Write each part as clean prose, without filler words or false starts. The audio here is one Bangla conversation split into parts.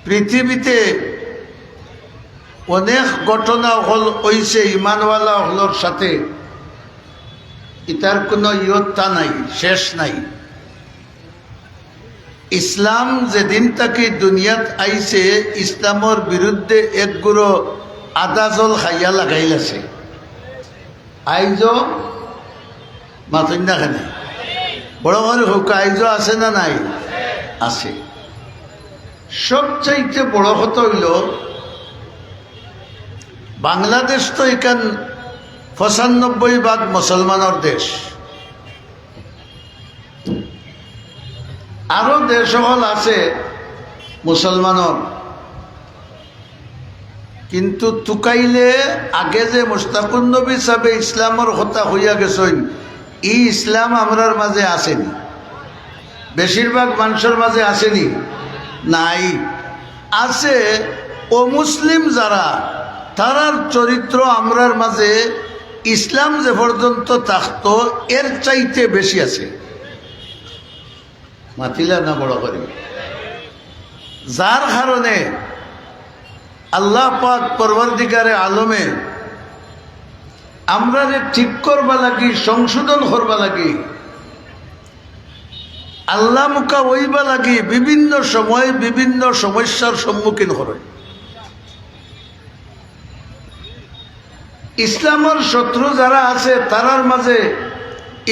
পৃথিবীতে অনেক ঘটনা হইছে ইমানওয়ালা হলোর সাথে, এটার কোনো ইয়ত্তা নাই, শেষ নাই। ইসলাম যেদিন তাকে দুনিয়াত আইছে, ইসলামের বিরুদ্ধে একগুলো আদাজল খাইয়া লাগাইলাছে। আইজ মাতন না খানে বড় করে হোক, আইজ আছে না নাই? আছে। সবচাইতে বড় কথা হইল বাংলাদেশ তো এখান ৯৫% মুসলমানের দেশ। আরো দেশ হল আছে মুসলমানের, কিন্তু তুকাইলে আগে যে মুস্তাকুন নবী সাহেব ইসলামের কথা হইয়া গেছেন, ই ইসলাম আমরার মাঝে আসেনি। বেশিরভাগ মানুষের মাঝে আসেনি, নাই। আছে অমুসলিম যারা, তারার চরিত্র আমরার মাঝে ইসলাম যে পর্যন্ত থাকত এর চাইতে বেশি আছে। মাতিলা না বড় করে, যার কারণে আল্লাহ পাক পরবর্তীকারে আলমে আমরা ঠিক করবা লাগি, সংশোধন করবা লাগি, আল্লাহ মুখা ওইবা লাগি, বিভিন্ন সময় বিভিন্ন সমস্যার সম্মুখীন করে। ইসলামের শত্রু যারা আছে তারার মাঝে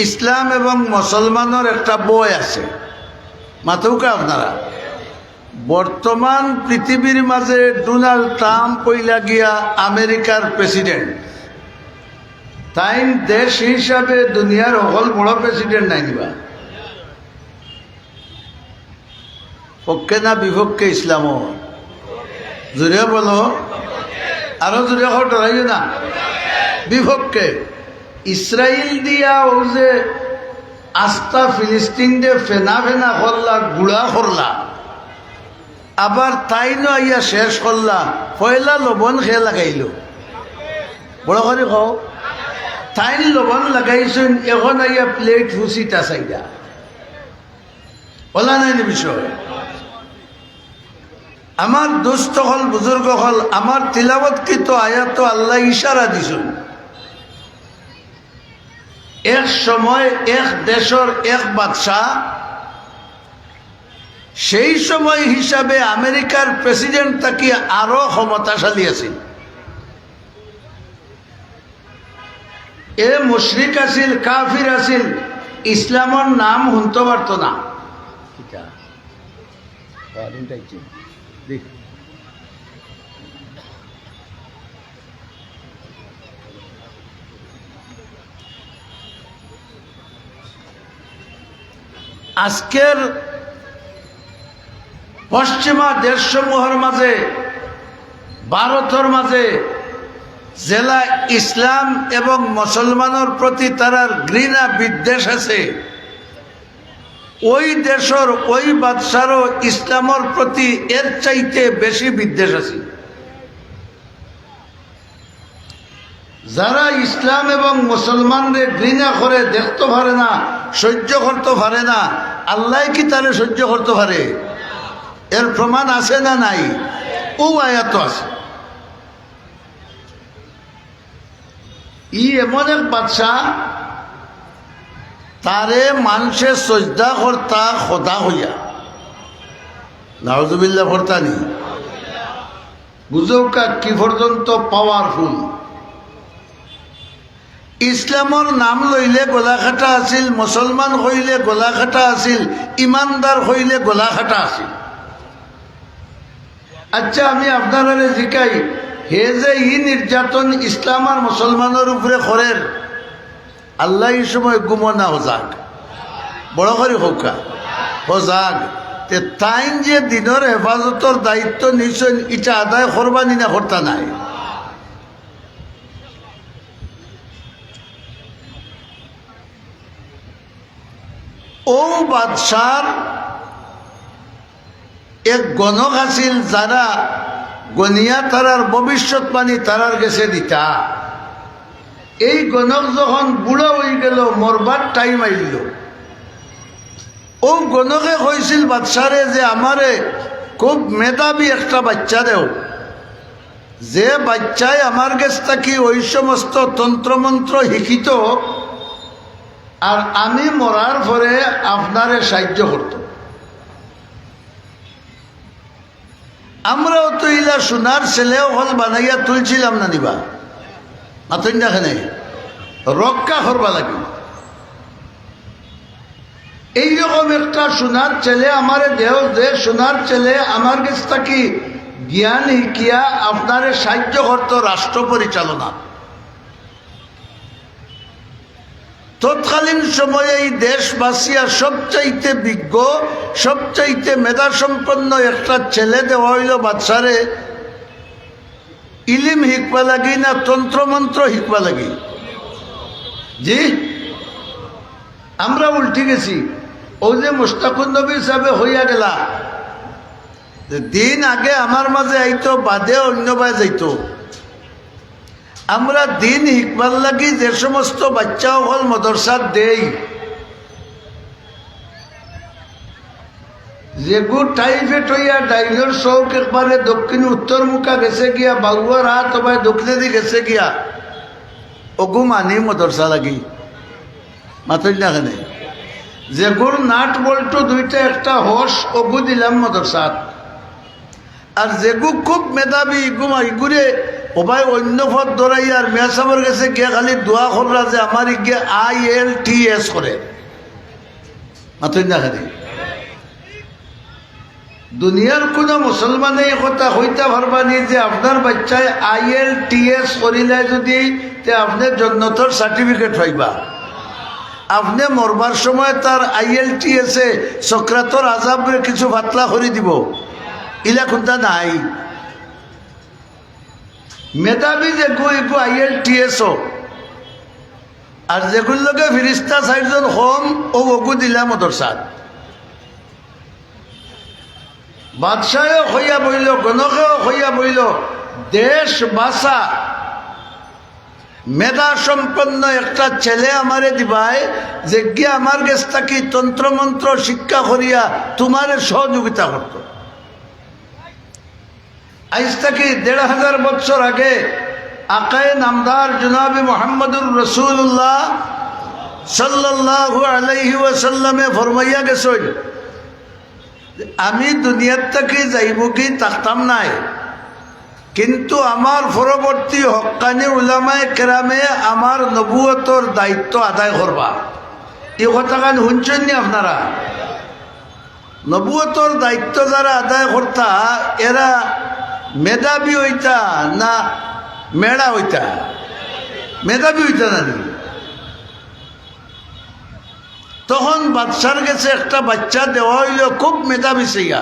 ইসলাম এবং মুসলমানের একটা বই আছে। মাথৌকা আপনারা বর্তমান পৃথিবীর মাঝে ডোনাল্ড ট্রাম্প পইলা গিয়া আমেরিকার প্রেসিডেন্ট, তাই দেশ হিসাবে দুনিয়ার সকল বড় প্রেসিডেন্ট নাই নিবা। পক্ষে না বিপক্ষে ইসলাম? জোরে বলো, আরো জোরে ডরাইও না। বিপক্ষে। ইসরায়েল দিয়া ও যে আস্থা ফিলিস্তিন দিয়ে ফেনা ফেনা করলা, গুড়া করলা, আবার তাই আইয়া শেষ করলা, পয়লা লবণ খেয়ে লাগাইল। বড় করে কও, তাই লবণ লাগাইছেন, এখন আইয়া প্লেট ফুসিটা চাইডা বলা নাই বিষয়। আমার দুস্থ হল, বুজুর্গ হল, আমার তিলাবতকৃত আয়াত আল্লাহ ইশারা দিছেন। এক সময় এক দেশের এক বাদশাহ, সেই সময় হিসাবে আমেরিকার প্রেসিডেন্ট তাকে আরো ক্ষমতাশালী আছিল। এ মুশরিক আছিল, কাফির আছিল, ইসলামের নাম শুনতে পারত না। আজকের পশ্চিমা দেশসমূহের মাঝে, ভারতের মাঝে জেলা ইসলাম এবং মুসলমানের প্রতি তারার ঘৃণা বিদ্বেষ আছে, ওই দেশের ওই বাদশারও ইসলামের প্রতি এর চাইতে বেশি বিদ্বেষ আছে। যারা ইসলাম এবং মুসলমানদের ঘৃণা করে, দেখতে পারে না, সহ্য করতে পারে না, আল্লাহ কি তারে সহ্য করতে পারে? এর প্রমাণ আছে না নাই? ও আয়াত আছে। ই এমন এক বাদশা, তারে মানুষের সজদা কর্তা খোদা হইয়া, নাউজুবিল্লাহ ভর্তানি, বুঝো কি পর্যন্ত পাওয়ারফুল। ইসলামের নাম লইলে গোলাঘাটা আছিল, মুসলমান হইলে গোলাঘাটা আছিল, ইমানদার হইলে গোলাঘাটা আছিল। আচ্ছা, আমি আপনারা জিকাই, হে যে ই নির্যাতন ইসলাম আর মুসলমানের উপরে করেন, আল্লাহ এই সময় গুমনা হজাক, বড় করে হোকা হজাক। তাই যে দিনের হেফাজতের দায়িত্ব নিশ্চয় ইটা আদায় করবানি না করতা নাই? ও বাদশার এক গণক আছিল, যারা গনিয়া তারার ভবিষ্যৎবাণী তারার গেছে দিতা। এই গণক যখন বুড়া হয়ে গেল, মরবার টাইম আইল, ও গণকে কইছিল বাদশারে যে আমারে খুব মেধাবী একটা বাচ্চা দেও, যে বাচ্চায় আমার কাছ থাকি ওই সমস্ত তন্ত্রমন্ত্র শিখিত আর আমি মরার পরে আপনারে সাহায্য করত। আমরাও তো ইলা সোনার ছেলেও হল বানাইয়া তুলছিলাম না নিবা, মাতন দেখে রক্ষা করবা লাগে। এইরকম একটা সোনার ছেলে আমার দেহ, যে সোনার ছেলে আমার কাছ থাকি জ্ঞান শিকিয়া আপনারে সাহায্য করত রাষ্ট্র পরিচালনা। তৎকালীন সময়ে এই দেশবাসীরা সবচাইতে বিজ্ঞ, সবচাইতে মেধাসম্পন্ন একটা ছেলে দেওয়া হইল বাচ্চারে ইলিম শিখবা লাগি না তন্ত্রমন্ত্র শিখবা লাগি? জি, আমরা উল্টি গেছি। ও যে মুস্তাকুন নবী সাহেবে হইয়া গেলা, দিন আগে আমার মাঝে আইতো, বাদে অন্য বাই যাইত। আমরা দিন শিখবার লাগি যে সমস্ত বাচ্চা হল মদরসাত দেই, যেগু টাইফেট হইয়া ডাইলর চৌক একবারে দক্ষিণ উত্তর মুখা গেছে গিয়া, বাগুয়ার হাত হবাই দক্ষিণে দি গেছে গিয়া, ওগু মানি মদরসা লাগি মাথা না। যেগুর নাট বল্টু দুইটা একটা হোস, ওগু দিলাম মদরসাত। আর যেগু খুব মেধাবী ইগুরে ওবাই অন্য পথ দৌড়াই আর মেয়া সাহেবের কাছে গিয়ে খালি দোয়া কররা যে আমার গিয়ে IELTS করে মাথা না। দুনিয়ার কোনো মুসলমানে এই কথা হইতে পারবানি যে আপনার বাচ্চায় IELTS করিলে যদি তে আপনি জন্নতর সার্টিফিকেট হইবা। আপনি মরবার সময় তার IELTS এ সক্রাতর আজাবের কিছু পাতলা করে দিব, ইলা কোনটা নাই। মেধাবী যে গু IELTS আর যেগুলোকে ফিরিস্তা 4 জন হোম ও ওগু দিলাম মদরসাত। বাদশাহেও হইয়া বইল, গণকেও হইয়া বইল, দেশ বাসা মেধা সম্পন্ন একটা ছেলে আমারে দিবাই যে গিয়ে আমার কাছ থাকি তন্ত্রমন্ত্র শিক্ষা করিয়া তোমার সহযোগিতা করত। আজ থেকে 1500 বছর আগে আকায়ে নামদার জনাবে মুহাম্মদুর রাসূলুল্লাহ সাল্লাল্লাহু আলাইহি ওয়াসাল্লামে ফরমাইয়া গেছেন, আমি দুনিয়ার থেকে যাইব কি থাকতাম নাই, কিন্তু আমার পরবর্তী হক্কানি উলামায়ে কেরামে আমার নবুয়তর দায়িত্ব আদায় করবা। এই কথাখান শুনছেন নি আপনারা? নবুয়তর দায়িত্ব যারা আদায় করতা এরা মেধাবী হইতা না মেড়া হইতা? মেধাবী হইতা না নি? তখন বাদশার কাছে একটা বাচ্চা দেওয়া হইল খুব মেধাবী সেইয়া,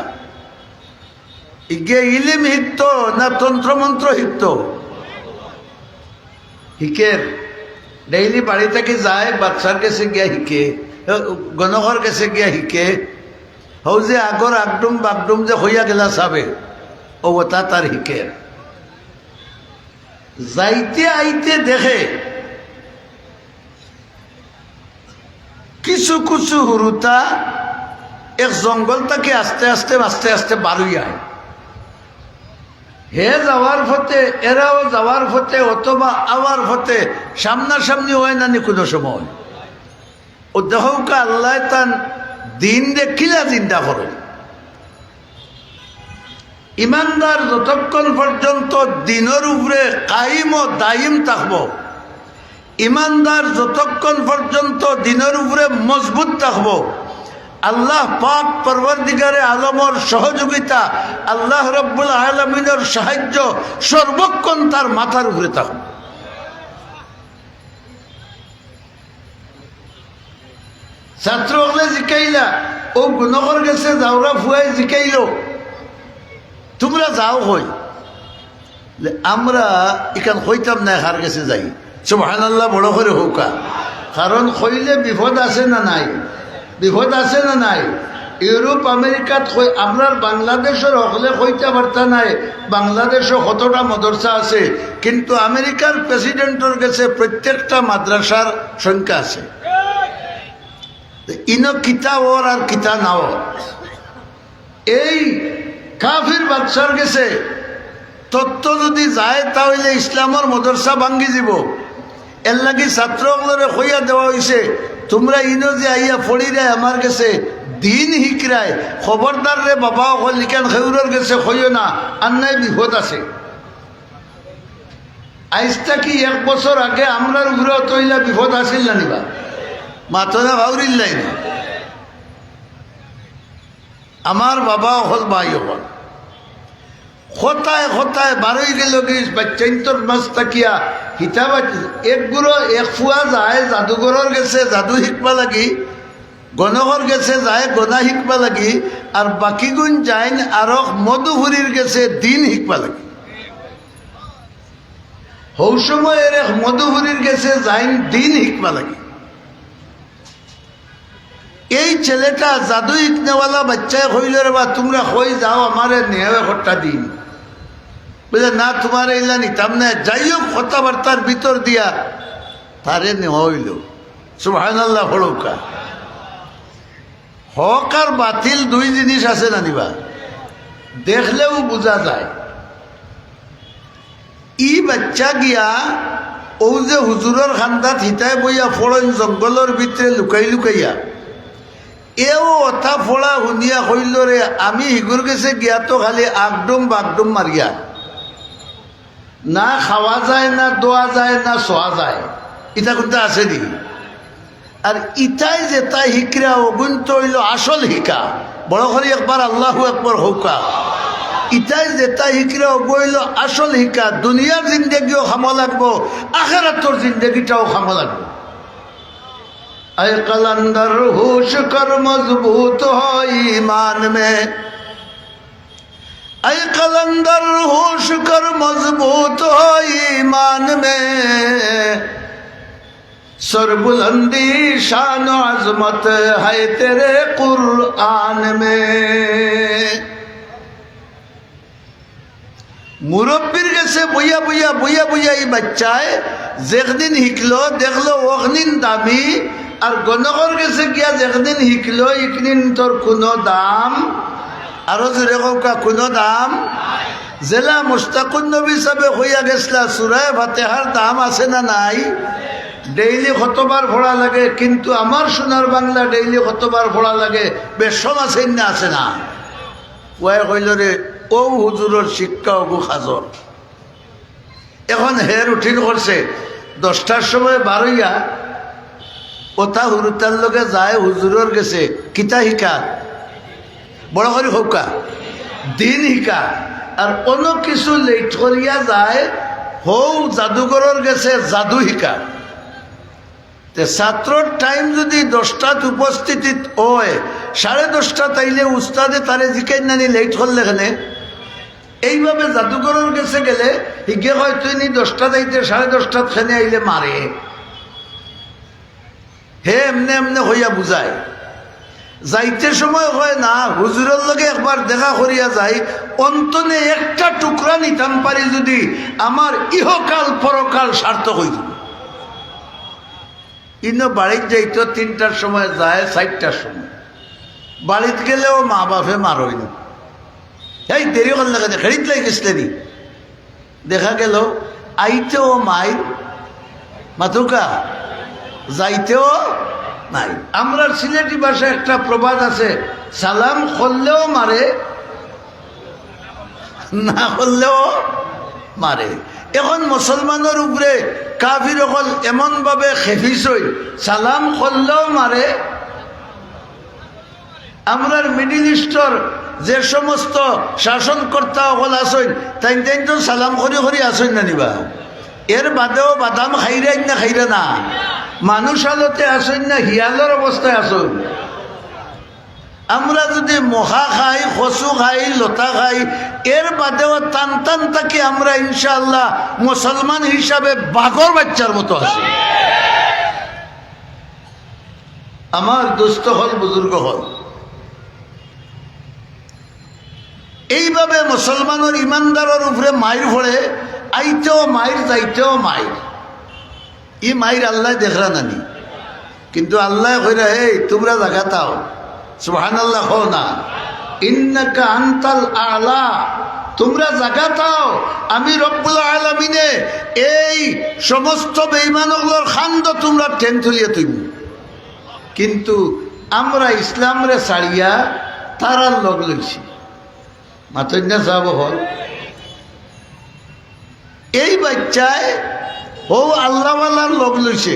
ইগে ইলিম শিখত না তন্ত্রমন্ত্র শিখত? শিখে ডেইলি বাড়ি থেকে যায়, বাচ্চার কাছে গিয়া শিখে, গণকর কাছে গিয়া শিখে। হও যে আগর আগডুম বাগডুম যে হইয়া গেলা চাবে ও তা তার শিখে। যাইতে আইতে দেখে কিছু কিছু হুরুতা এক জঙ্গল থেকে আস্তে আস্তে আস্তে আস্তে বারুইয়ায়। হে যাওয়ার পথে, এরাও যাওয়ার পথে অথবা আওয়ার পথে সামনাসামনি হয় না নি কোনো সময়। ও দেহকে আল্লাহ তান দিন দেখিলা চিন্তা করে। ইমানদার যতক্ষণ পর্যন্ত দিনের উপরে কাইম ও দায়িম থাকব, ইমানদার যতক্ষণ পর্যন্ত দিনের উপরে মজবুত থাকব, আল্লাহ পাক পরবর্তীকারে আলমর সহযোগিতা, আল্লাহ রব্বুল আলামিনের সাহায্য সর্বক্ষণ তার মাথার উপরে থাকবে। ছাত্র হলে জিকাইলা, ও গুণকর গেছে যাওরা ফুয়াই জিকাইল, তোমরা যাও হই, আমরা এখান হইতাম না, হার গেছে যাই। সুবহানাল্লাহ বড় করে হোকা, কারণ হইলে বিপদ আছে না নাই? বিপদ আছে না নাই? ইউরোপ আমেরিকাত আপনার বাংলাদেশের হকলে হইতে পারতা নাই, বাংলাদেশও কতটা মদরসা আছে, কিন্তু আমেরিকার প্রেসিডেন্টের কাছে প্রত্যেকটা মাদ্রাসার সংখ্যা আছে। ইনো কিতা ওর আর কিতা নাও। এই কাফির বাদশার গেছে তত্ত্ব যদি যায় তাহলে ইসলামের মদরসা ভাঙ্গি যাব। এর লাগি ছাত্রগুলোরে কইয়া দেওয়া হয়েছে, তোমরা ইনো যে আইয়া ফড়িরে আমার গেছে দিন হিকরায়, খবরদার রে বাবা অকল লিখান খেউরের গেছে কইও না, আন্নাই বিপদ আছে। আইসটা কি 1 বছর আগে আমরার উপরে তৈলা বিপদ আসিল না নিবা মাতো না ভাউরিল্লাই না। আমার বাবা হল ভাই হল হতায় হতায় বারোই গেল গিস বাচ্চাইন্তর মাছ তাকিয়া হিতাবা এক গুঁড়ো 1 ফুয়া যায় জাদুঘরের গেছে জাদু শিখবা লাগি, গণঘর গেছে যায় গনা শিখবা লাগি, আর বাকিগুণ যায় আর মধুপুরীর গেছে দিন শিখবা লাগি। হৌ সময়ের মধুপুরীর গেছে যাইন দিন শিখবা লাগি। এই ছেলেটা জাদু শিখনেওয়ালা বাচ্চায় কইল রে বা তোমরা কই যাও আমারে নেওয়া ঘরটা দিন, বুঝলে না তোমার এইলা নিতাম না। যাই হোক কথাবার্তার ভিতর দিয়া তারে নেওয়া হইল। সুবহানাল্লাহ হড়ৌকা। হক আর বাতিল 2 জিনিস আছে না নিবা, দেখলেও বোঝা যায়। ই বাচ্চা গিয়া ও যে হুজুরের খান্দাত হিতায় বইয়া ফড়ন জঙ্গলের ভিতরে লুকাই লুকাইয়া এও অথা ফোড়া শুনিয়া কইল রে আমি হিগুর গেছে গিয়া তো খালি আগডুম বাগডুম মারিয়া, না খাওয়া যায় না দোয়া যায় না শোয়া যায়, ইটা কোনটা আছে নি। আর ইটাই যে তাই হিকরা অগুন্ত হইল আসল হিকা। বড় করে একবার আল্লাহু আকবার হৌকা। ইটাই যে তাই হিকরা অগইল আসল হিকা। দুনিয়ার জিন্দগিও খামো লাগবো, আখিরাতের জিন্দগিটাও খামো লাগবো। ऐ कलंदर होश कर मजबूत हो ईमान में, ऐ कलंदर होश कर मजबूत हो ईमान में, सरबुलंदी शान अजमत है तेरे कुरान में। मुरब्बीर गেছে বইয়া বইয়া বইয়া বইয়া এই বাচ্চায় যেদিন হিকলো দেখলো ওখদিন দামি, আর গণকর গেছে গিয়া যেদিন হিকলো ইকদিন তোর কোনো দাম। আরো জোরে কা কোনো দাম। জেলা মুস্তাকুন নবী সাহেব হইয়া গেছলা সূরা ফাতিহার দাম আছে না নাই? ডেইলি কতবার পড়া লাগে, কিন্তু আমার সোনার বাংলা ডেইলি কতবার পড়া লাগে বেশম আছে না আছে না? ওয়াই কইল রে ও হুজুরের শিক্ষা অগু খাজর। এখন হের উঠিন করছে 10টার সময় বারইয়া ওটা হুরুতার লগে যায় হুজুরের গেছে কিতা শিকা, বড় করে হোকা দিন শিকা। আর অন্য কিছু লেট করিয়া যায় হৌ জাদুঘরের গেছে জাদু শিকা। ছাত্রর টাইম যদি 10টাত উপস্থিত হয় 10:30 তাইলে উস্তাদে তারে জিকাই নানি লেট করলে এখানে। এইভাবে জাদুঘরের গেছে গেলে হিগে হয় তুই নি 10টা যাইতে 10:30 খেনে আইলে মারে। হে এমনে এমনে হইয়া বুঝায়। যাইতে সময় হয় না হুজুরের লগে একবার দেখা করিয়া যাই, অন্তনে একটা টুকরা নিতাম পারি যদি আমার ইহকাল পরকাল সার্থক হইত। ইনো বাড়িতে যাইতো 3টার সময় যায় 4টার সময়। বাড়িতে গেলেও মা বাপে মারই না, এই দেরি করলে কেন খেড়িত লাগিসলেনি। দেখা গেল আইতেও মাইর মাতুকা, যাইতেও নাই। আমরা সিলেটি ভাষায় একটা প্রবাদ আছে, সালাম করলেও মারে না করলেও মারে। এখন মুসলমানের উপরে কাফির অকল এমনভাবে খেফিস হই, সালাম করলেও মারে। আমরার মিডিল ইস্টর যে সমস্ত শাসনকর্তা অকল আসেন তাই তাই তো সালাম করি করি আসেন না নিবা। এর বাদেও বাদাম খাইরাই না খাইরা না, মানুষ আলোতে আসেন না হিয়ালের অবস্থায় আসেন। আমরা যদি মহা খাই কচু খাই লতা খাই এর বাদেও টান টান থাকি আমরা ইনশাআল্লাহ মুসলমান হিসাবে বাঘর বাচ্চার মতো আছি। আমার দুস্থ হল বুজুর্গ হল এইভাবে মুসলমানের ইমানদারের উপরে মাইর পড়ে, আইতেও মাইর যাইতেও মাইর। ই মাইর আল্লাহ দেখরা নানি, কিন্তু আল্লাহ কইরা এই তোমরা জায়গা তাও সুবহানাল্লাহ হো না। ইন্নাকা আনতাল আলা, তোমরা জাগাতাও আমি রব্বুল আলামিনে এই সমস্ত বেঈমানগুলোর খান্দ তোমরা ঠেন তুলিয়া তুইব। কিন্তু আমরা ইসলামরে ছাড়িয়া তারার লগ লইছি। মাতন্যা যাব হল এই বাচ্চায় ও আল্লাহওয়ালার লগ লইছে,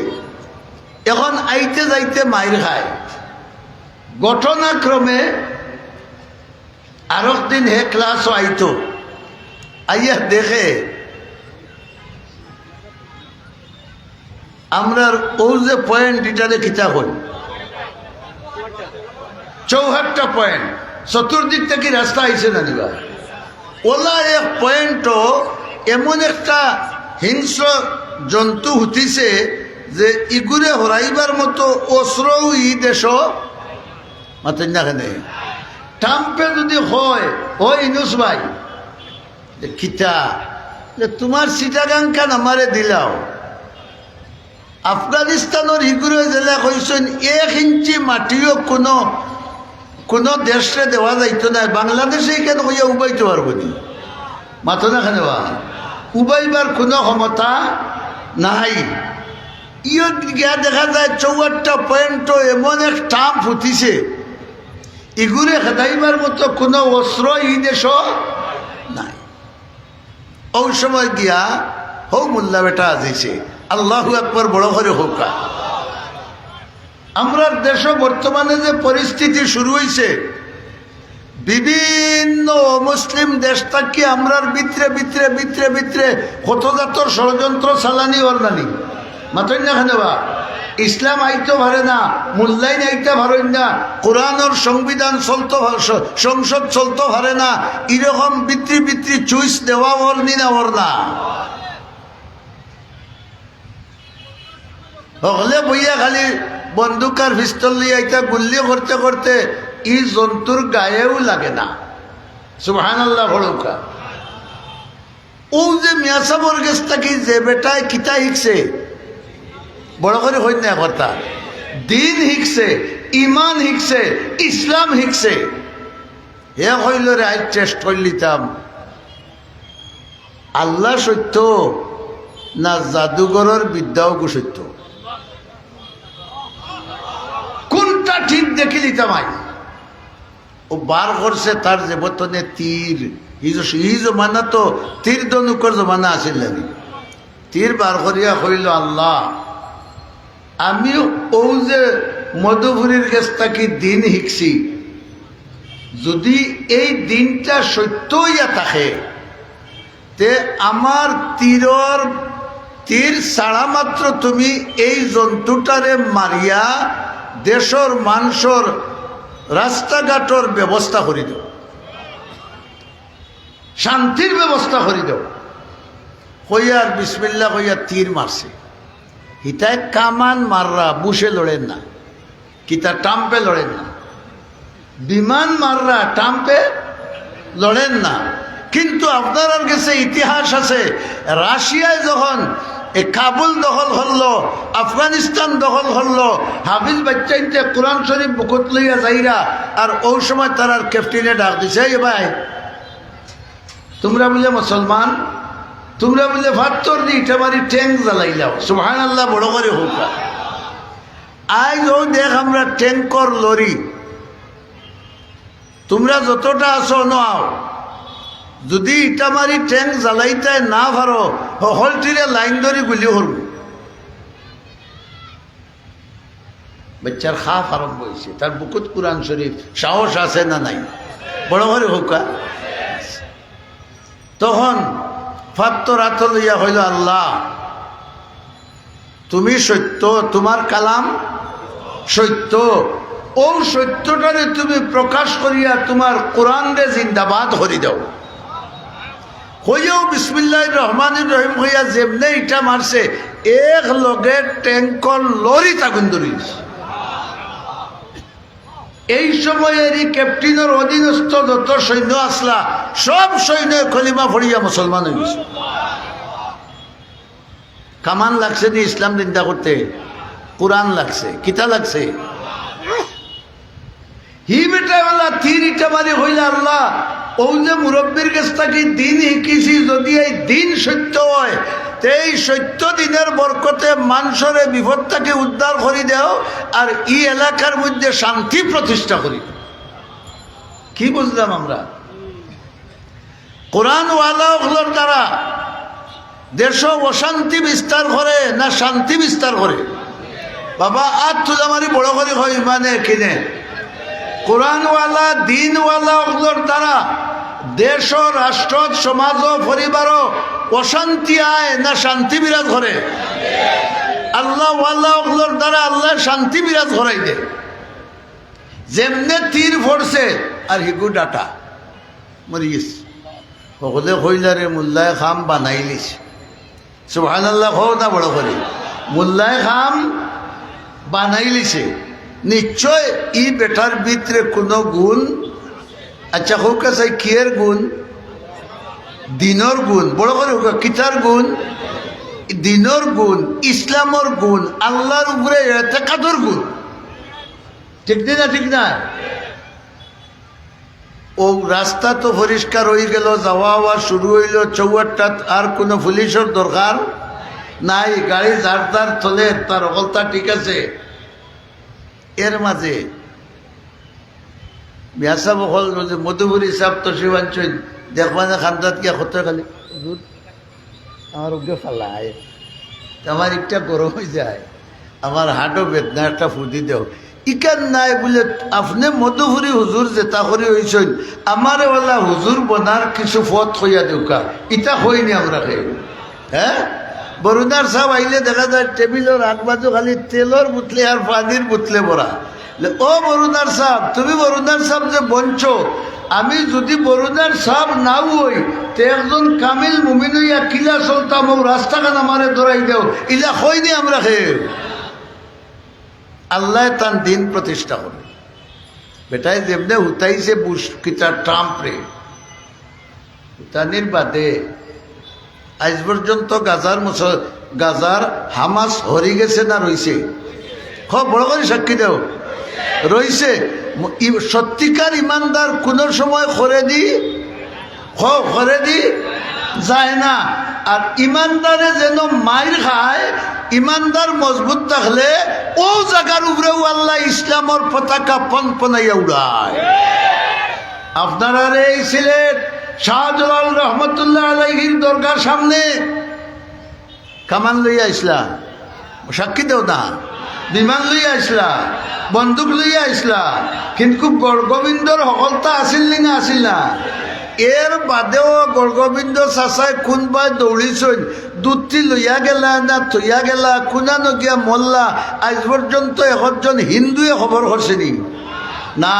এখন আইতে যাইতে মাইর খায়। ঘটনাক্রমে আর একদিন হে ক্লাসও আইতো, আইয়া দেখে আমরার ও যে পয়েন্ট এটারে কিতা হল 74টা পয়েন্ট, চতুর্দিক থেকে রাস্তা আইছে না দিবা। ওলা এক পয়েন্টও এমন একটা হিংস্র জন্তু হুতিছে যে ইগুরে হরাইবার মতো অস্ত্রও ই দেশ মাতেন না কেন। ট্রাম্পে যদি হয় ও ইনুস ভাই খিতা তোমার সিটাগাং কান আমারে দিলাও, আফগানিস্তানের ইগুরে জেলা কইছেন 1 ইঞ্চি মাটিও কোনো দেশে দেওয়া যাইতো না, বাংলাদেশে কেন হইয়া উবাইতে পারবো নি। মাথো না কেন উবাইবার কোনো ক্ষমতা নাই। ইয়ত গিয়া দেখা যায় 74টা পয়েন্টও এমন এক টাম্প ফুটিছে, ইগুরে খেদাইবার মতো কোনো অস্ত্র ই দেশ নাই। ওই সময় গিয়া হৌ মোল্লা বেটা আজিছে, আল্লাহু আকবার বড় করে হোকা। আমরা দেশ বর্তমানে যে পরিস্থিতি শুরু হয়েছে, বিভিন্ন মুসলিম দেশ থাকি আমরার ভিতরে ভিতরে ভিতরে ভিতরে হতজাতর ষড়যন্ত্র চালানি অর্গানি মাতই না খানেবা। ইসলাম আইতে পারে না, মুল্লাইন আইতে পারেন না, কোরআনের সংবিধান চলতে সংসদ চলতে পারে না, এরকম বিত্রি বিত্রি চুইস দেওয়া ওরনি না ওর না হলে বইয়া খালি বন্দুক আর পিস্তল নিয়ে আইতা গুল্লি করতে করতে ই জন্তুর গায়েও লাগে না। সুবহানাল্লাহ ভড়ৌকা। ও যে মিয়াসাবর গেছ থাকি যে বেটায় কিতা শিখছে, বড় করে হই না কথা, দিন শিখছে, ইমান শিখছে, ইসলাম শিখছে, হে হইল রে আজ টেস্ট করলিতাম আল্লাহ সত্য না জাদুঘরের বিদ্যাও সত্য, কোনটা ঠিক দেখি লিতাম। ও বার করছে তার যে বতনে তীর, ই জমানা তো তীর দনুকর জমানা আসিল নাকি, তীর বার করিয়া কইল আল্লাহ আমি ও যে মধুপুরীর কাছ থেকে দিন শিখছি, যদি এই দিনটা সত্য হইয়া থাকে তে আমার তীর ছাড়া মাত্র তুমি এই জন্তুটারে মারিয়া দেশর মানুষের রাস্তাঘাটর ব্যবস্থা করে দাও, শান্তির ব্যবস্থা করে দাও। হইয়ার বিসমিল্লাহ হইয়া তীর মারছে। হিতায় কামান মাররা বুসে লড়েন না, কিতা টাম্পে লড়েন না, বিমান মাররা টাম্পে লড়েন না। কিন্তু আপনার কাছে ইতিহাস আছে, রাশিয়ায় যখন কাবুল দখল করলো, আফগানিস্তান দখল করলো, হাফিজ বাচ্চাইতে কোরআন শরীফ বুকুত লইয়া যাইরা, আর ওই সময় তার আর ক্যাপ্টেনে ডাক দিছে, এ ভাই তোমরা বলে মুসলমান, তোমরা বলে ফাত্তর দি ইটামারি ট্যাঙ্ক জ্বালাইলাও। সুবহানাল্লাহ বড় করে হোক। আজ ও দেখ আমরা ট্যাঙ্কর লরি, তোমরা যতটা আসো নাও, যদি ইটামারি ট্যাঙ্ক জ্বালাইতে না পারো হলটিরে লাইন ধরি গুলি করব। বাচ্চার খাফ আরম্ভ হয়েছে, তার বুকুত কুরআন শরীফ সাহস আছে না নাই? বড় করে হোক। তখন ফাত্তর হাত লইয়া হইল আল্লাহ তুমি সত্য, তোমার কালাম সত্য, ও সত্যটারে তুমি প্রকাশ করিয়া তোমার কোরআনরে জিন্দাবাদ করি দাও। হইয়াও বিসমিল্লাহির রহমানির রহিম হইয়া যেমনে ইটা মারছে, এক লগে ট্যাঙ্কর লরি তাগুন ধরিস। এই সময়েরই ক্যাপ্টেনের অধীনস্থ যত সৈন্য আসলা সব সৈন্য কলিমা ফড়িয়া মুসলমান হয়ে গেছে। কামান লাগছে নি ইসলাম চিন্তা করতে, কোরআন লাগছে, কিতা লাগছে। হি বেটাওয়ালা তীর ইটা মারি হইলে আল্লাহ ও যে মুরব্বীর কাছ থেকে দিন শিকিছি যদি এই দিন সত্য হয় এই সত্য দিনের বরকতে মানুষের বিপদ থেকে উদ্ধার করি দেও আর এই এলাকার মধ্যে শান্তি প্রতিষ্ঠা করি। কি বুঝলাম আমরা? কোরআনওয়ালাগুলোর দ্বারা দেশ অশান্তি বিস্তার করে না শান্তি বিস্তার করে? বাবা আজ তুলামারি বড় করে হয় মানে কিনে কোরআনওয়ালা দিনওয়ালাগুলোর দ্বারা দেশ রাষ্ট্র সমাজ পরিবার অশান্তি আয় না শান্তি বিরাজ করে? আল্লাহওয়ালাগুলোর দ্বারা আল্লাহ শান্তি বিরাজ করাই দে। যেমনে তীর ফোরছে আর হিগু ডাটা মরি গেছে সকলে কইলারে মোল্লায় খাম বানাইলিস। সুবহানাল্লাহ হও না বড় করে মোল্লায় খাম বানাইলিছে। নিশ্চয় ই বেটার ভিতরে কোনো গুণ আচ্ছা হোক আছে কিয়ের গুণ? দিনর গুণ। বড় করে হোক কিতার গুণ? দিনর গুণ, ইসলামর গুণ, আল্লাহর উপরে এতেকাদর গুণ। ঠিক না? ঠিক না? ও রাস্তা তো পরিষ্কার হয়ে গেল, যাওয়া আওয়া শুরু হইল চৌয়াট্টাত, আর কোনো পুলিশের দরকার নাই। গাড়ি যার যার চলে, তার অকলতা ঠিক আছে। এর মাঝে ব্যাসা বহল মধুপুরি সাহেব তো শিবাঞ্চল দেখবা না খান্দাত গিয়া হতে খালি আমার ওকে ফালায়, আমার একটা গরম হয়ে যায়, আমার হাটও বেদনা, একটা ফুদি দেও ইকান নাই বলে আপনি মধুপুরি হুজুর যেটা করে হয়েছেন আমার ওলা হুজুর বনার কিছু পথ হইয়া দেউকা ইটা হইনি আমরা খেয়ে। হ্যাঁ, বরুণার সাহেব আইলে দেখা যায় টেবিলের আগ বাজু খালি তেলর বুতলে আর পানির বুতলে ভরা। ও বরুণার সাহেব, তুমি বরুণার সাহেব যে বঞ্চ, আমি যদি বরুণার সাহেব নাও হই তে একজন কামিল মুমিন হইয়া কিলা চলতাম, ও রাস্তাখান আমারে ধরাই দেও, ইলা হইনি আমরা খেয়ে। আল্লাহ তার দিন প্রতিষ্ঠা করবে। বেটাই যেমনে হুতাইছে বুশ কিতা ট্রাম্প রে, হুতানির বাদে আজ পর্যন্ত গাজার হামাস হরি গেছে না রইছে? খুব বড় করে সাক্ষী দেও রইছে। সত্যিকার ইমানদার কোন সময় করে দি যায় না। আর ইমানদারে যেন মাইর খায়, ইমানদার মজবুত থাকলে ও জায়গার উপরেও আল্লাহ ইসলামর পতাকা পনপনাইয়া উড়ায়। আপনারা এই সিলেট শাহজালাল রহমতুল্লাহ আলাইহির দরগার সামনে কামান লইয়া আসলা, সাক্ষী দেও না, বিমান লইয়া আসলা, বন্দুক লইয়া আসলা, কিন্তু গড়গোবিন্দর সকলতা আসিল না আসিল না? এর বাদেও গড়গোবিন্দ চাচাই কোনবাই দৌড়িছই, দুটি লইয়া গেলা না থইয়া গেলা, কোনা নগিয়া মল্লা, আজ পর্যন্ত একজন হিন্দুয়ে খবর করছেনি না।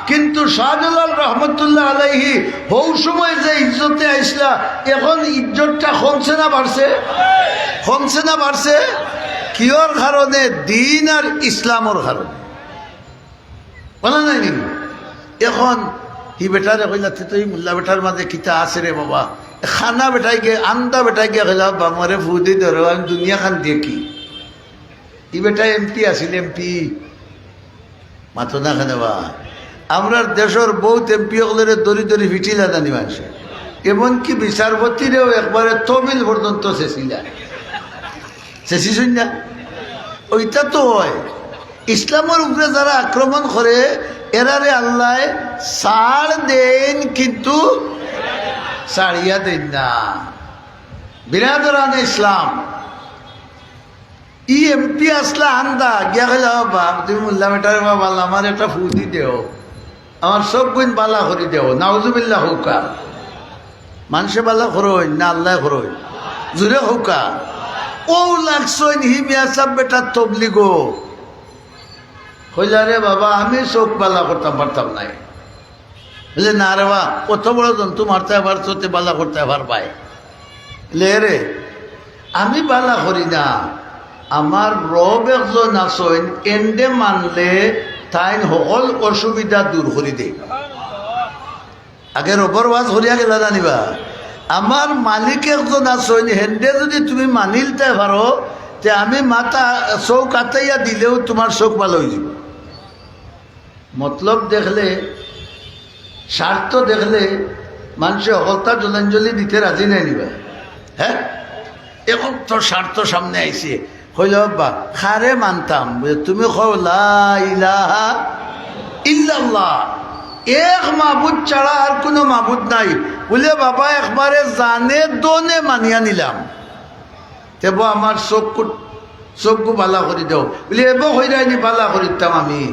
কিন্তু শাহজালাল রহমতুল্লাহ আলাইহি হৌ সময় যে ইজ্জতে আইসলা, এখন ইজ্জতটা কমছে না বাড়ছে? কমছে না বাড়ছে? কিয়র কারণে? দিন আর ইসলামর কারণে। বলা নাই নি? এখন হি বেটারে কইলা তুই মোল্লা বেটার মাঝে কিতা আছে রে বাবা, খানা বেটাই গে আন্দা বেটাই গে কইলা বামারে ফুদি ধরো, আমি দুনিয়া খান দিয়ে কি? ই বেটা এমপি আছিল, এমপি মাথো না খানে বা আমরা দেশের বহুত এমপি হলে দড়ি দড়ি ফিটিলা জানি মানুষের, এমনকি বিচারপতিরেও একবারে তমিল পর্যন্ত শেষিছুন না। ওইটা তো হয় ইসলামের উপরে যারা আক্রমণ করে এরারে আল্লাহ ছাড় দেন, কিন্তু ছাড়িয়া দেন না। বিরাদরান ইসলাম ই এমপি আসলা আন্দা গিয়া খেলা বাপ তুমি মোল্লা বেটার বাবা আমার একটা ফুদি দেও, আমার সব গুণ বালা করি দেও, নাউজুবিল্লাহ হৌকা। মানুষে বালা খরই না আল্লাহ খরই? জুড়ে হৌকা। ও লাগছইন হি মিয়া সাহেব বেটা তবলিগো হইলা রে বাবা, আমি চোখ বালা করতাম পারতাম নাই। বলে না রে বা কত বড় জন্তু মারতে পারছো, তে বালা করতে পারবাই? লে রে আমি বালা করি না, আমার রব একজন আসইন, এন্ডে মানলে তাই সকল অসুবিধা দূর করি দে। আগে রবর ওয়াজ হরিয়া গেলা জানিবা, আমার মালিক একজন আসইন, হেন্ডে যদি তুমি মানিলতে পারো তে আমি মাথা চোখ আতাইয়া দিলেও তোমার চোখ ভালো হয়ে যাব। মতলব দেখলে, স্বার্থ দেখলে মানুষে অকলতা জলাঞ্জলি দিতে রাজি নাই নিবা। হ্যাঁ, এখন তোর স্বার্থ সামনে আইছে, হইল বা খারে মানতাম, তুমি কও লা ইলাহা ইল্লাল্লাহ, এক মাবুদ ছাড়া আর কোনো মাবুদ নাই বলে বাবা একবারে জানে দনে মানিয়া নিলাম, তেব আমার চোখকু বালা করে দাও বলে এব হইরাইনি বালা করিতাম আমি।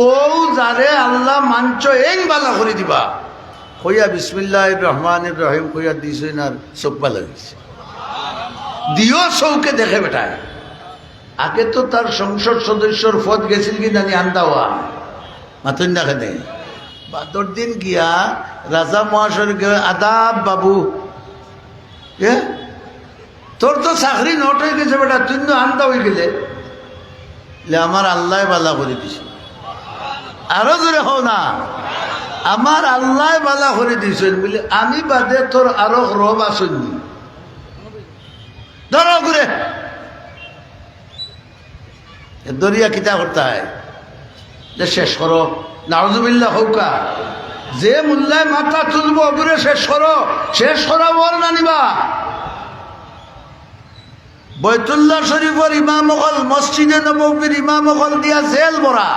ও যারে আল্লাহ মানছ এই বালা করে দিবা কইয়া বিসমিল্লাহির রহমানির রহিম কইয়া দিছেন আর চোখ বালা হয়েছে। দিও চৌকে দেখে বেটায়, আগে তো তার সংসদ সদস্যর পদ গেছিল কি জানি আন্দাওয়া মাতুন না খেতে, বাদর দিন গিয়া রাজা মহাশয় গিয়ে আদাব বাবু, তোর তো চাকরি নট হয়ে গেছে বেটা, তুই তো আন্দা হয়ে গেলে আমার আল্লাহ বালা করে দিছে। আরো জোরে হও না, আমার আল্লাহ বালা করে দিছেন বলে আমি বাদে তোর আরো রব আসেননি, ধরো ঘুরে দরিয়া কিতা করতে হয় যে শেষ করো, নাউজুবিল্লাহ হৌকা, যে মুল্লায় মাথা তুলবো ঘুরে শেষ করো, শেষ করা বল না নিবা। বৈতুল্লাহ শরীফের ইমাম হল, মসজিদে নববীর ইমাম হল দিয়া জেল ভরা,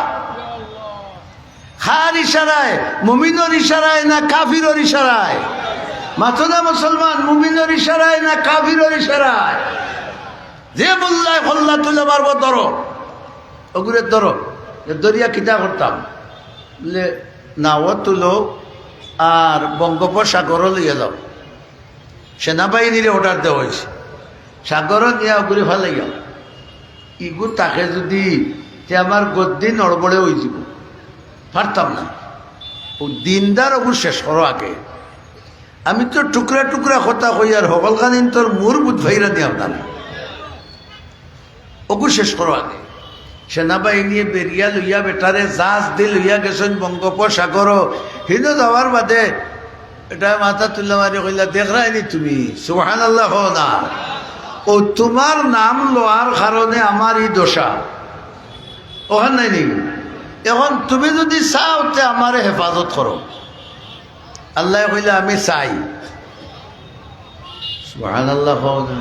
খার ইশারায়, মুমিনের ইশারায় না কাফিরের ইশারায়? মাথো না মুসলমান, মুমিনের ইশারায় না কাফিরের ইশারায়? যে মোল্লায় খল্লা তুলে পারবো ধরো, ওগুলো ধরো। দরিয়া কিতা করতাম বলে নাও তুলো আর বঙ্গোপসাগরও লিয়ে যাও, সেনাবাহিনীর অর্ডার দেওয়া হয়েছে, সাগরও নিয়ে ওগুলি ভালাইয়া ইগু তাকে যদি যে আমার গদ্দি নড়বড়ে হয়ে যাব, পারতাম না। ও দিনদার ওগুলো শেষ করো আগে, আমি তো টুকরা টুকরা কথা কই আর হকলখানিন তোর মুর বুধ ভাইরা দিয়ে আপনার ওগু শেষ করো আগে। সেনাবাহিনী বেরিয়া লইয়া বেটারে জাহাজ দি লইয়া গেছেন বঙ্গোপসাগর, হিন্দু যাওয়ার বাদে এটা মাথা তুল্লা মারি কইলা দেখ রাইনি তুমি সুবহানাল্লাহ হো না, ও তোমার নাম লওয়ার কারণে আমার এই দশা ওখান নাই নি, এখন তুমি যদি চাও তে আমারে হেফাজত করো। আল্লাহ কইলে আমি চাই, সুবহানাল্লাহ হো না।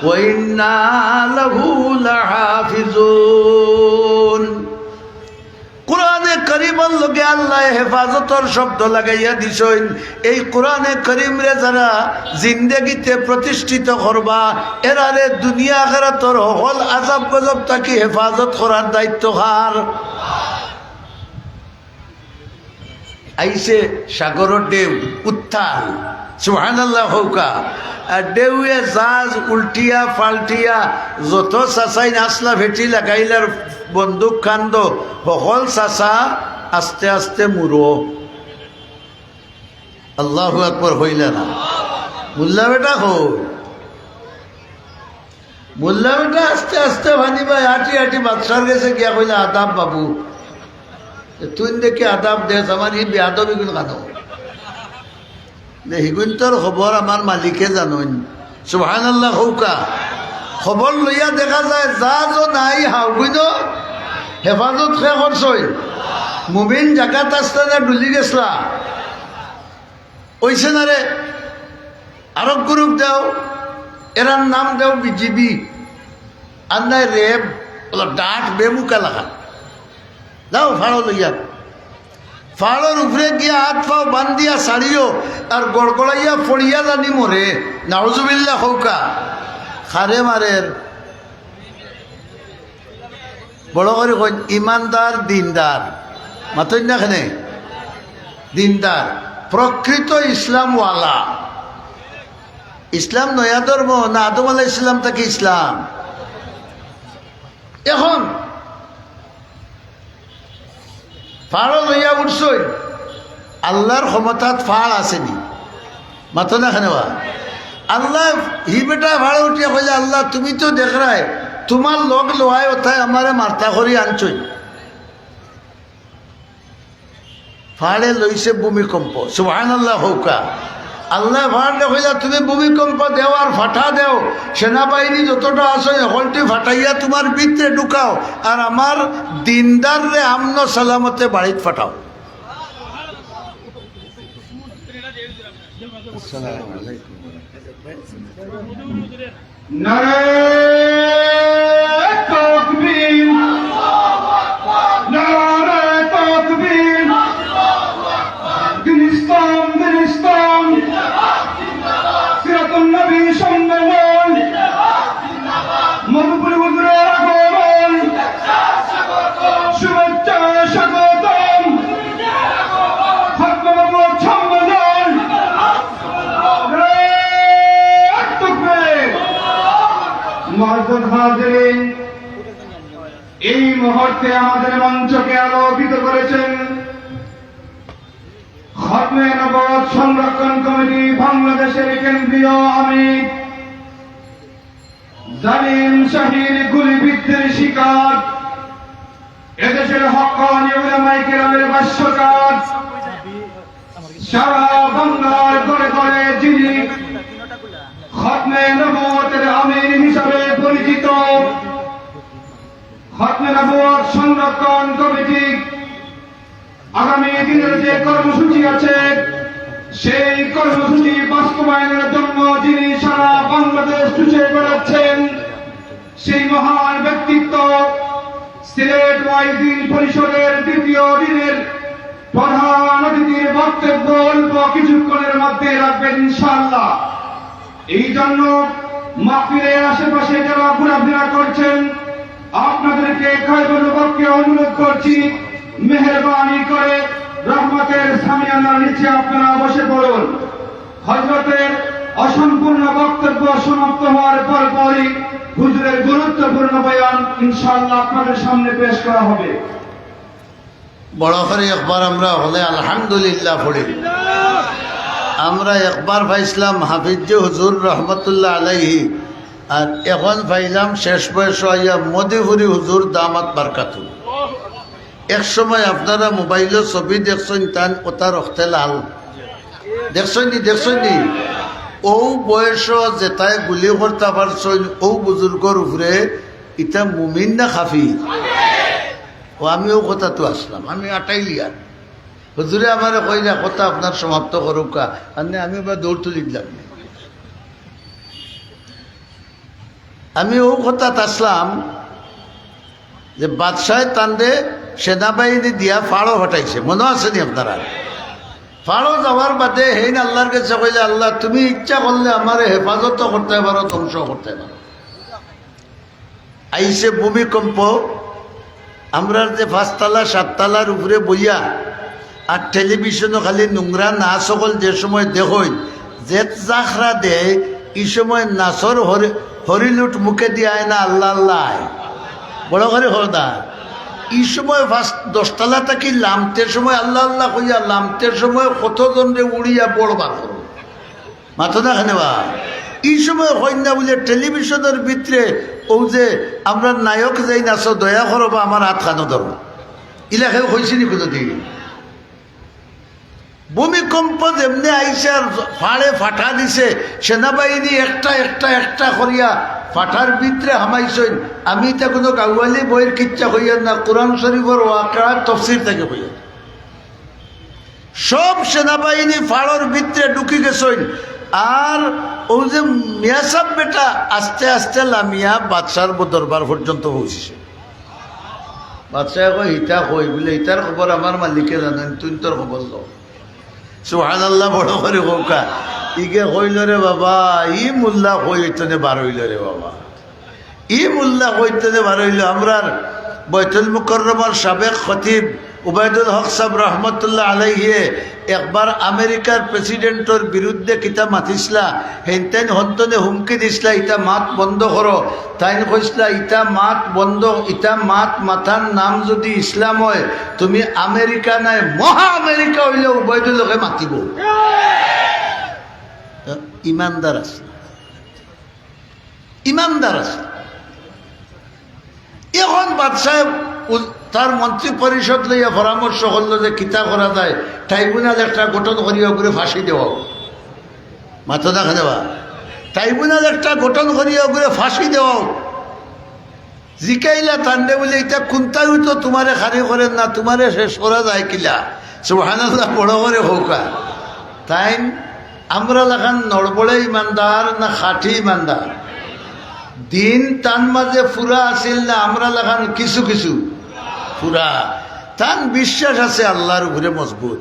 وَإِنَّا لَهُ لَحَافِظُونَ, কোরআনে কারীমের লগে আল্লাহ হেফাজতর শব্দ লাগাইয়া দিছেন। এই কোরআনে কারীম রে যারা জিন্দেগিতে প্রতিষ্ঠিত করবা, এরারে দুনিয়া আখিরাতর হল আযাব গজব থেকে হেফাজত করার দায়িত্ব কার? আইসে সাগরের ঢেউ উত্তাল, সুবহানাল্লাহ হৌকা, আর ঢেউয়ে জাহাজ উল্টিয়া পাল্টিয়া যত চাচাই আসলা ভেটি লাগাইলার বন্দুক কান্দ সকল চাচা আস্তে আস্তে মুরো। আল্লাহু আকবার হইলা না? মোল্লা বেটা হই, মোল্লা বেটা আস্তে আস্তে ভানিবা হাঁটি হাঁটি বাদশার গেছে গিয়া কইলা আদাব বাবু, তুই দেখি আদাব দেশ, আমার এই বেয়াদবি গুলো কানো হিগুন তোর খবর আমার মালিকে জানুন। সুবহানাল্লাহ হৌকা, খবর লইয়া দেখা যায় যা যো নাই হাউগুইন হেফাজত খে করছই, মুমিন জাগাত আসতে না ডুলি গেছলা ওইছে না রে, আরব গ্রুপ দেও, এরার নাম দেও বিজিবি, আর নাই রেব, ওলা ডাট বেমুকা লাগা যাও ফাড়ো লইয়া, ফাড়োর উপরে গিয়া হাত পাও বান্ধিয়া ছাড়িও আর গড়গড়াইয়া ফড়িয়া জানি মরে, নাউজুবিল্লাহ হৌকা। খারে মারের বড় করে কই ইমানদার দিনদার, মাতই না খানে দিনদার প্রকৃত ইসলামওয়ালা। ইসলাম নয়া ধর্ম না, আদম আলাইহিস ইসলাম থেকে ইসলাম। এখন ফাড়ো লইয়া উঠছই, আল্লাহর ক্ষমতাত ফাড় আসেনি, মাথো না খানে আল্লাহ হি বেটা ভাড়া উঠিয়া কইলে আল্লাহ তুমি তো দেখ রায় তোমার লোক লোহায় ওথায় আমারে মার্তা করি আনছই, ফাড়ে লইছে ভূমিকম্প, সুবহানাল্লাহ হৌকা। আল্লাহ ফাটে কইলা তুমি ভূমিকম্প দেও আর ফাটা দেও, সেনাবাহিনী যতটা আছে হলটি ফাটাইয়া তোমার ভিতরে ঢুকাও, আর আমার দিনদার রে আমন সালামতে বাড়িতে ফাটাও। এই মুহূর্তে আমাদের মঞ্চকে আলোকিত করেছেন খতমে নবুয়ত সংরক্ষণ কমিটি বাংলাদেশের কেন্দ্রীয় আমির, জালিম শাহীর গুলিবিদ্ধের শিকার, এদেশের হক্কানি উলামায়ে কেরামের ভাষ্যকার, সারা বাংলার ঘরে ঘরে যিনি খতমে নবুয়তের আমির হিসাবে পরিচিত, খতমে নবুয়ত সংরক্ষণ কমিটি আগামী দিনের যে কর্মসূচি আছে সেই কর্মসূচি বাস্তবায়নের জন্য যিনি সারা বাংলাদেশ চুষে বেড়াচ্ছেন, সেই মহান ব্যক্তিত্ব সিলেট ওয়াইজিন পরিষদের দ্বিতীয় দিনের প্রধান অতিথির বক্তব্য অল্প কিছুক্ষণের মধ্যে রাখবেন ইনশাআল্লাহ। এই জন্য মাহফিলের আশেপাশে যারা ঘোরাফেরা করছেন আপনাদেরকে কায়দুলকে অনুরোধ করছি, মেহেরবানি করে রহমতের সামিয়ানার নিচে আপনারা বসে পড়ুন। হযরতের অসম্পূর্ণ বক্তব্য সমাপ্ত হওয়ার পরপরই হুজুরের গুরুত্বপূর্ণ বয়ান ইনশাআল্লাহ আপনাদের সামনে পেশ করা হবে। বড় করে একবার আমরা হলে আলহামদুলিল্লাহ পড়ি। আমরা একবার পাইছিলাম হাফিজ হুজুর রহমতুল্লাহ আলাইহি, আর এখন পাইলাম শেষ বয়স হইয়া মদিপুরি হুজুর দামাত বারকাতু। এক সময় আপনারা মোবাইলে ছবি দেখছেন, তান ওটা রক্তে লাল দেখছেন নি ও বয়স যেটাই গুলি করতে পারছেন ও বুজুর্গর উপরে ইটা মুমিন না খাফি? ও আমিও কথাটো আসলাম, আমি আটাইলিয়ার হুজুরে আমার কইলা কথা আপনার সমাপ্ত করুক, আর আমি বা দৌড় তুলি দিলাম। আমি ও কথা আসলাম যে বাদশাহ তান্দে সেনাবাহিনী দিয়া ফাড়ো হটাইছে, মনে আছে নি আপনারা? ফাড়ো যাওয়ার বাদে হেন আল্লাহর কাছে কইলে আল্লাহ তুমি ইচ্ছা করলে আমার হেফাজত করতে পারো, ধ্বংস করতে পারো। আইসে ভূমিকম্প, আমরা যে 5 তলা 7 তলার উপরে বইয়া আর টেলিভিশনও খালি নোংরা নাচ সকল যে সময় দেখই যে জাখরা দেয়, এই সময় নাচর হরিলুট মুখে দিয়ে না আল্লাহ আল্লাহ বড় করে হরদা। এই সময় 10 তলা থাকি লামতের সময় আল্লাহ আল্লাহ কইয়া লামতের সময় কতজন রে উড়িয়া বড় বার করো মাথা না খানে বা। এই সময় হয় না বলে টেলিভিশনের ভিতরে ও যে আমরা নায়ক যাই নাচো দয়া করো বা আমার হাত খানো ধরো, ইলাকায় হয়েছে নি কোনোদিন? ভূমিকম্প যেমনি আইসে আর ফাড়ে ফাটা দিছে, সেনাবাহিনী একটা করিয়া ফাটার ভিতরে হামাইছেন। আমি তা কোনো গাওয়ালি বইয়ের কিচ্ছা হইয়া না, কোরআন শরীফের ওয়াকা তফসির থেকে হইয়া সব সেনাবাহিনী ফাড়র ভিতরে ঢুকি গেছেন। আর ও যে মিয়াসাব বেটা আস্তে আস্তে লামিয়া বাদশার দরবার পর্যন্ত পৌঁছেছে। বাদশাহ কই হিতা কই বলে হিতার খবর আমার মালিকে জানেন, তুই তোর খবর লো। সুবহানাল্লাহ বড় করে কৌকা ইকে কইল রে বাবা, ই মোল্লা কইতনে বার হইল রে বাবা, ই মোল্লা কইতনে বার হইল। আমরার বাইতুল মুকাররমার সাবেক খতিব উবাইদুল হক সাহেব রহমতুল্লাহ আলাইহিয়ে একবার আমেরিকার প্রেসিডেন্টর বিরুদ্ধে কিতা মাতিসলা, হেনতেন হন্তনে হুমকি দিসলা ইটা মাত বন্ধ করো। তাই কইসলা ইটা মাত বন্ধ, ইটা মাত মাথার নাম যদি ইসলাম হয় তুমি আমেরিকা নাই মহা আমেরিকা হইলে উবাইদুল হকে মাতিব। ইমানদার আছে, ইমানদার আছে। এখন বাদশাহ তার মন্ত্রী পরিষদ লইয়া পরামর্শ করলো যে কিতা করা যায়, ট্রাইব্যুনাল একটা গঠন করিয়া করে ফাঁসি দেওয়া। মাথা দেখা দেওয়া ট্রাইব্যুনাল একটা গঠন করিয়া ওগুলো ফাঁসি দেওয়াও জিকাইলা তান্ডে বলে এটা কোনটাই তো তোমারে খারি করেন না, তোমারে শেষ করা যায় কিলা, সুবহানাল্লাহ বড় করে হৌকা। তাই আমরা লাখান নড়বড়ে ইমানদার না খাঁটি ইমানদার? দিন তান মাঝে ফুরা আসিল না আমরা লাখান কিছু কিছু ফুরা? তান বিশ্বাস আছে আল্লাহর উপরে মজবুত।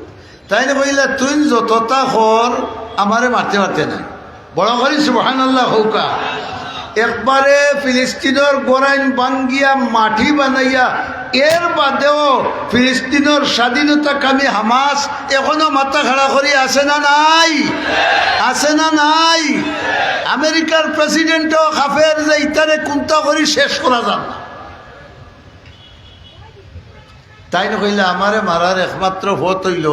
তাই না বললা তুই যতটা কর আমারে মারতে মারতে নাই, বড় করি সুবহানাল্লাহ হৌকা। একবারে ফিলিস্তিনের গোরাইন বাঙ্গিয়া মাটি বানাইয়া এর বাদেও ফিলিস্তিনের স্বাধীনতা কামী হামাস এখনো মাথা খাড়া করি আছে না নাই? আছে না নাই? আমেরিকার প্রেসিডেন্টও খাফের যে ইতারে কুন্তা করি শেষ করা যান না। তাই না কইলে আমারে মারার একমাত্র ভোট হইল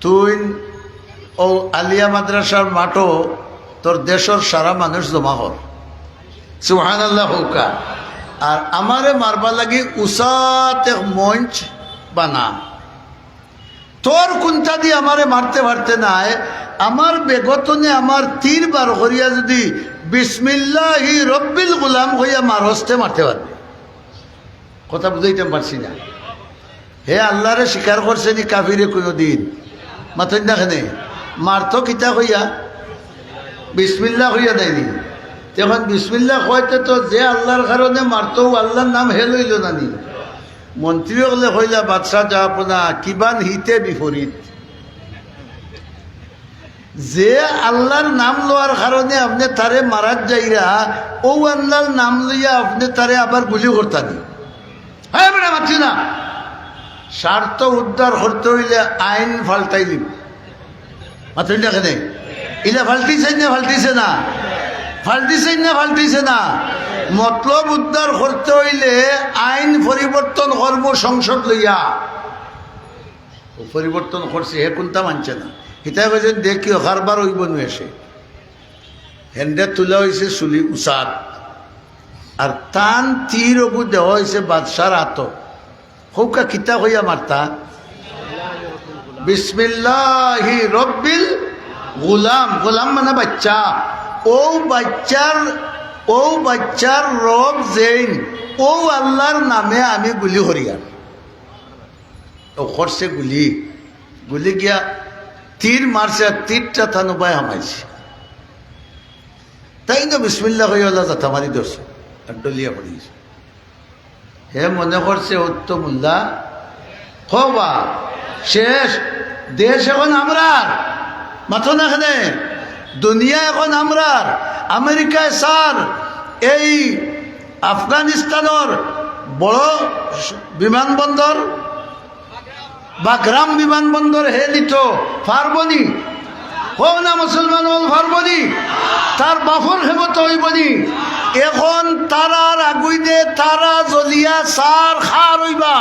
তুই ও আলিয়া মাদ্রাসার মাঠও তোর দেশের সারা মানুষ জমা কর, সুবহানাল্লাহ হৌকা। আর আমারে মারবার লাগি উসাত এক মঞ্চ বানা। তোর কোনটা দিয়ে আমারে মারতে পারতে নাই, আমার বেগতনে আমার তীর বার করিয়া যদি বিসমিল্লাহি রব্বিল গুলাম হইয়া মারস্তে মারতে পারবে। কথা বুঝাইতে পারছি না? হে আল্লাহরে স্বীকার করছে নি কাফিরে কোনো দিন? মাথা দেখেনে মারতো কিতা হইয়া বিসমিল্লাহ হইয়া দেয়নি। তখন বিসমিল্লাহ হইতে তো যে আল্লাহর কারণে মারতো আল্লাহর নাম হে লইল না নি? মন্ত্রী হলে হইলা বাদশাহ যা আপনা কিবান হিতে বিপরীত। যে আল্লাহর নাম লওয়ার কারণে আপনি তারে মারাত যাইরা ও আল্লাহর নাম লইয়া আপনি তারে আবার গুলি করতানি। হ্যাঁ বেড়া মারছি না। স্বার্থ উদ্ধার করতে হইলে আইন ফাল্টাইলি। মাত্র দেখে ইলা ফাল্টিছেন না ফাল্টিছে না? ফাল্টিছেন না ফাল্টিছে না? মতলব উদ্ধার করতে হইলে আইন পরিবর্তন কর্ম সংসদ লইয়া পরিবর্তন করছে, হে কোনটা মানছে না। হিতাই কইছে দেখিও কারবার হইব নু এসে হেন্ডে তোলা হয়েছে চুলি উচাত আর টান তীর অগু দেওয়া হয়েছে বাদশার হাত। হৌকা কিতা হইয়া মারতা বিসমিল্লাহি রব্বিল গুলাম। গোলাম মানে বাচ্চা। ও বাচ্চার রব জেইন ও আল্লাহর নামে আমি গুলি করিয়া ও করছে গুলি গিয়া তীর মারছে আর তীরটা থানুবায় হামাইছে। তাই না বিসমিল্লাহ হইয়া যাতা মারি ধরছে আর ডলিয়া পড়িয়েছে। হে মনে করছে উত্তমুল্লাহ হবা শেষ, দেশ এখন আমরার, মাথো না এখানে দুনিয়া এখন আমরার। আমেরিকায় স্যার এই আফগানিস্তানের বড় বিমানবন্দর বাগরাম বিমানবন্দর হে নিত পারবনি, হোক না মুসলমান হল পারবনি, তার বাফর হেমত হইবনি। এখন তারার আগুইনে তারা জ্বলিয়া সার খার হইবা।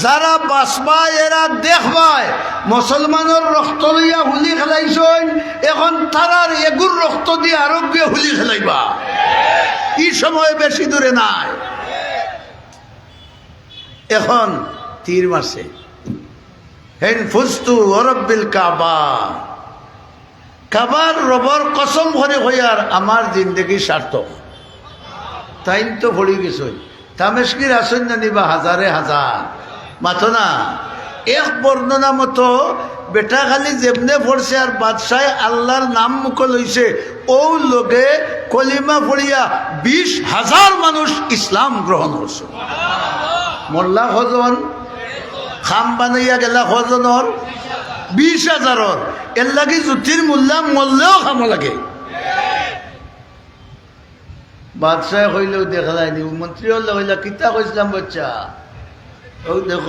যারা বাঁচবায় এরা দেখবায় মুসলমানের রক্ত লইয়া হুলি খেলাইছেন, এখন তারার এগুর রক্ত দিয়ে আরোগ্য হুলি খেলাইবা। এই সময় বেশি দূরে নাই। এখন তীর মারছে হেন ফুস্তু ওরব্বিল কাবা, কাবার রবর কসম করে হইয়ার আমার জিন্দগি সার্থক। তাই তো ভরি গেছে তামেশকির আসন না নিবা হাজারে হাজার, মাথো না। এক বর্ণনা মতো বেটা খালি যেমনে পড়ছে আর বাদশাহ আল্লাহর নাম মুখ লইছে ও লোকে কলিমা পড়িয়া 20,000 মানুষ ইসলাম গ্রহণ করছে। মোল্লা হজন খাম বানাইয়া গেলা হজনের 20,000 এর লাগে জুতির মোল্লা মরলেও খাম লাগে। বাদশাহ হইলেও দেখা যায়নি, মন্ত্রী হলে হইলা কিতা কইসলাম বাচ্চা ও দেখো